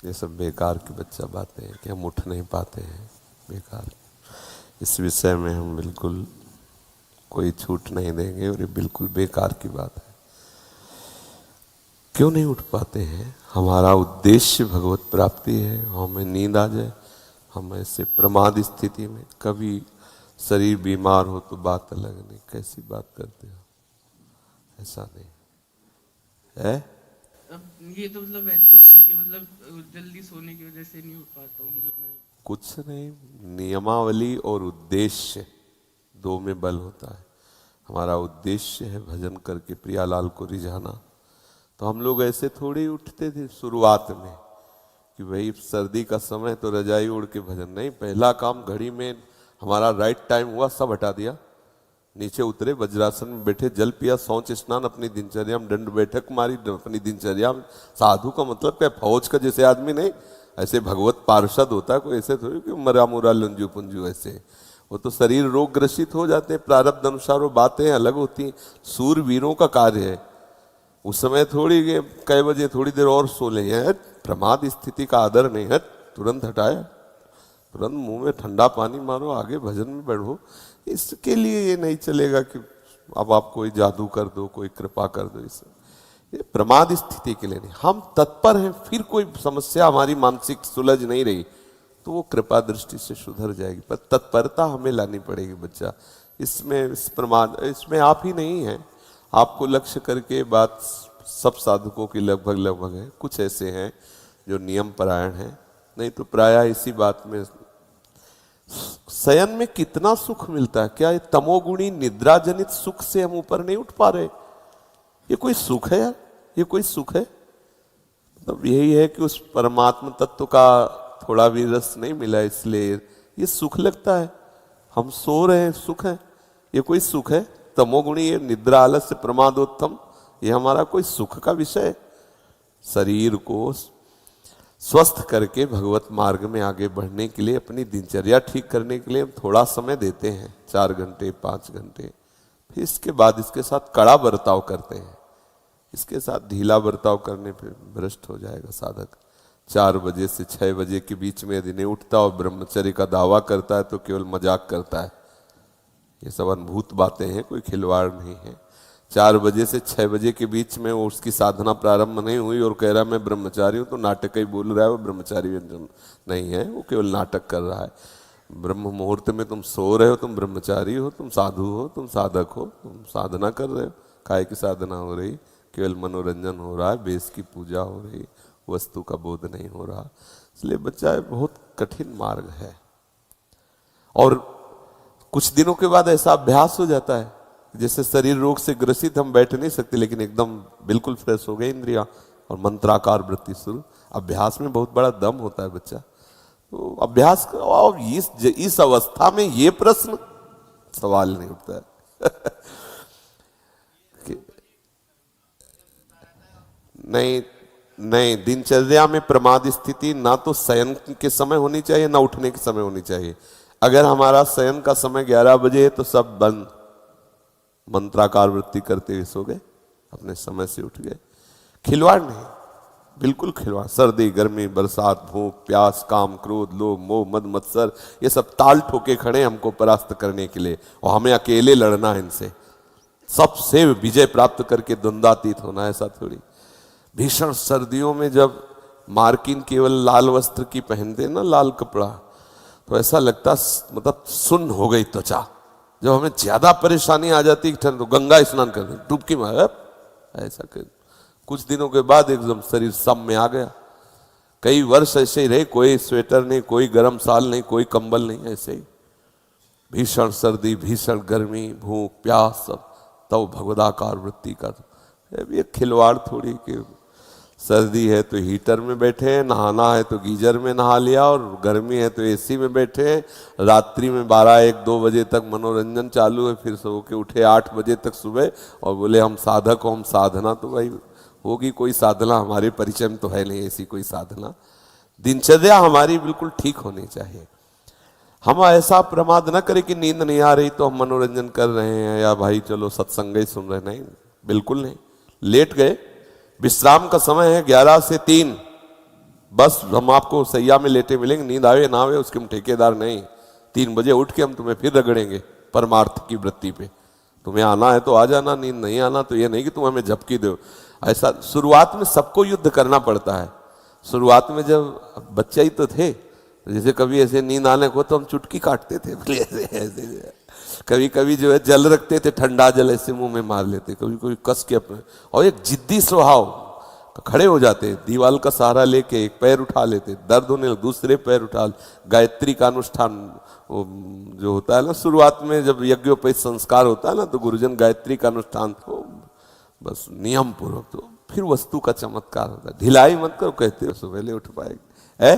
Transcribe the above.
ये सब बेकार की बच्चा बातें हैं कि हम उठ नहीं पाते हैं, बेकार। इस विषय में हम बिल्कुल कोई छूट नहीं देंगे और ये बिल्कुल बेकार की बात है। क्यों नहीं उठ पाते हैं? हमारा उद्देश्य भगवत प्राप्ति है, हमें नींद आ जाए, हम ऐसे प्रमाद स्थिति में, कभी शरीर बीमार हो तो बात अलग, नहीं कैसी बात करते हो, ऐसा नहीं है। अब ये तो मतलब ऐसा होगा कि मतलब जल्दी सोने की वजह से नहीं उठ पाता हूँ जब मैं। कुछ नहीं, नियमावली और उद्देश्य दो में बल होता है। हमारा उद्देश्य है भजन करके प्रियालाल को रिझाना, तो हम लोग ऐसे थोड़ी उठते थे शुरुआत में कि भाई सर्दी का समय तो रजाई ओढ़ के भजन, नहीं। पहला काम घड़ी में हमारा राइट टाइम हुआ, सब हटा दिया, नीचे उतरे, वज्रासन में बैठे, जल पिया, शौच स्नान, अपनी दिनचर्या में दंड बैठक मारी, अपनी दिनचर्या में। साधु का मतलब क्या, फौज का जैसे आदमी नहीं, ऐसे भगवत पार्षद होता है कोई, ऐसे थोड़ी कि मरा मुरा लंजू पुंजू ऐसे। वो तो शरीर रोग ग्रसित हो जाते हैं, प्रारब्ध अनुसार वो बातें अलग होती हैं। सूरवीरों का कार्य है उस समय थोड़ी कई बजे थोड़ी देर और सो ले, है प्रमाद स्थिति का आदर नहीं है, तुरंत हटाया, तुरंत मुंह में ठंडा पानी मारो, आगे भजन में बढ़ो। इसके लिए ये नहीं चलेगा कि अब आप कोई जादू कर दो, कोई कृपा कर दो, ये प्रमाद स्थिति के लिए नहीं। हम तत्पर हैं, फिर कोई समस्या हमारी मानसिक सुलझ नहीं रही तो वो कृपा दृष्टि से सुधर जाएगी, पर तत्परता हमें लानी पड़ेगी बच्चा। इसमें इस प्रमाद इसमें आप ही नहीं है, आपको लक्ष्य करके बात सब साधकों की लगभग है। कुछ ऐसे हैं जो नियम परायण हैं, नहीं तो प्रायः इसी बात में। शयन में कितना सुख मिलता है, क्या ये तमोगुणी निद्रा जनित सुख से हम ऊपर नहीं उठ पा रहे? ये कोई सुख है यार, ये कोई सुख है? मतलब यही है कि उस परमात्मा तत्व का थोड़ा भी रस नहीं मिला, इसलिए ये सुख लगता है। हम सो रहे हैं, सुख है, ये कोई सुख है? तमोगुणी ये निद्रा आलस्य प्रमादोत्तम, ये हमारा कोई सुख का विषय है? शरीर को स्वस्थ करके भगवत मार्ग में आगे बढ़ने के लिए, अपनी दिनचर्या ठीक करने के लिए हम थोड़ा समय देते हैं, 4 घंटे 5 घंटे, फिर इसके बाद इसके साथ कड़ा बर्ताव करते हैं। इसके साथ ढीला बर्ताव करने पे भ्रष्ट हो जाएगा साधक। 4 बजे से 6 बजे के बीच में यदि नहीं उठता और ब्रह्मचर्य का दावा करता है तो केवल मजाक करता है। ये सब अनुभूत बातें हैं, कोई खिलवाड़ नहीं है। 4 बजे से 6 बजे के बीच में उसकी साधना प्रारंभ नहीं हुई और कह रहा है मैं ब्रह्मचारी हूँ, तो नाटक ही बोल रहा है, वो ब्रह्मचारी नहीं है, वो केवल नाटक कर रहा है। ब्रह्म मुहूर्त में तुम सो रहे हो, तुम ब्रह्मचारी हो, तुम साधु हो, तुम साधक हो, तुम साधना कर रहे हो। काय की साधना हो रही? केवल मनोरंजन हो रहा है, बेस की पूजा हो रही, वस्तु का बोध नहीं हो रहा। इसलिए बच्चा बहुत कठिन मार्ग है। और कुछ दिनों के बाद ऐसा अभ्यास हो जाता है जैसे शरीर रोग से ग्रसित, हम बैठ नहीं सकते, लेकिन एकदम बिल्कुल फ्रेश हो गए इंद्रियां और मंत्राकार वृत्ति शुरू। अभ्यास में बहुत बड़ा दम होता है बच्चा, तो अभ्यास करो। और इस अवस्था में ये प्रश्न सवाल नहीं उठता है नहीं, दिनचर्या में प्रमाद स्थिति ना तो शयन के समय होनी चाहिए, ना उठने के समय होनी चाहिए। अगर हमारा शयन का समय 11 बजे है तो सब बंद, मंत्राकार वृत्ति करते हुए सो गए, अपने समय से उठ गए। खिलवाड़ नहीं, बिल्कुल खिलवाड़। सर्दी, गर्मी, बरसात, भूख, प्यास, काम, क्रोध, लोभ, मोह, मद, मत्सर, ये सब ताल ठोके खड़े हमको परास्त करने के लिए, और हमें अकेले लड़ना है इनसे, सबसे विजय प्राप्त करके द्वंद्वातीत होना है, ऐसा थोड़ी। भीषण सर्दियों में जब मार्किन केवल लाल वस्त्र की पहनते ना, लाल कपड़ा, तो ऐसा लगता मतलब सुन्न हो गई त्वचा। जब हमें ज्यादा परेशानी आ जाती है तो गंगा स्नान कर दें, डुबकी मार, ऐसा कर। कुछ दिनों के बाद एकदम शरीर सम में आ गया। कई वर्ष ऐसे ही रहे, कोई स्वेटर नहीं, कोई गर्म साल नहीं, कोई कंबल नहीं, ऐसे ही भीषण सर्दी, भीषण गर्मी, भूख, प्यास, सब। तब भगवदाकार वृत्ति का ये खिलवाड़ थोड़ी कि सर्दी है तो हीटर में बैठे हैं, नहाना है तो गीजर में नहा लिया, और गर्मी है तो एसी में बैठे हैं, रात्रि में 12-1-2 बजे तक मनोरंजन चालू है, फिर सो के उठे 8 बजे तक सुबह और बोले हम साधक हो, हम साधना। तो भाई होगी कोई साधना, हमारे परिचय में तो है नहीं ऐसी कोई साधना। दिनचर्या हमारी बिल्कुल ठीक होनी चाहिए। हम ऐसा प्रमाद न करें कि नींद नहीं आ रही तो हम मनोरंजन कर रहे हैं, या भाई चलो सत्संग ही सुन रहे, नहीं, बिल्कुल नहीं। लेट गए, विश्राम का समय है 11 से 3, बस हम आपको सैया में लेटे मिलेंगे, नींद आवे ना आवे उसके हम ठेकेदार नहीं। 3 बजे उठ के हम तुम्हें फिर रगड़ेंगे परमार्थ की वृत्ति पे। तुम्हें आना है तो आ जाना, नींद नहीं आना तो ये नहीं कि तुम हमें झपकी दो। ऐसा शुरुआत में सबको युद्ध करना पड़ता है। शुरुआत में जब बच्चा ही तो थे, जैसे कभी ऐसे नींद आने को तो हम चुटकी काटते थे, ऐसे कभी कभी जो है जल रखते थे, ठंडा जल ऐसे मुंह में मार लेते, कभी कभी कस के अपने, और एक जिद्दी स्वभाव, खड़े हो जाते, दीवाल का सहारा लेके एक पैर उठा लेते, दर्द होने दूसरे पैर उठा। गायत्री का अनुष्ठान जो होता है ना शुरुआत में, जब यज्ञोपवीत संस्कार होता है ना, तो गुरुजन गायत्री का अनुष्ठान तो बस नियम पूर्वक, तो फिर वस्तु का चमत्कार होता है। ढिलाई मत करो, कहते हो सो पहले उठ पाएगी है।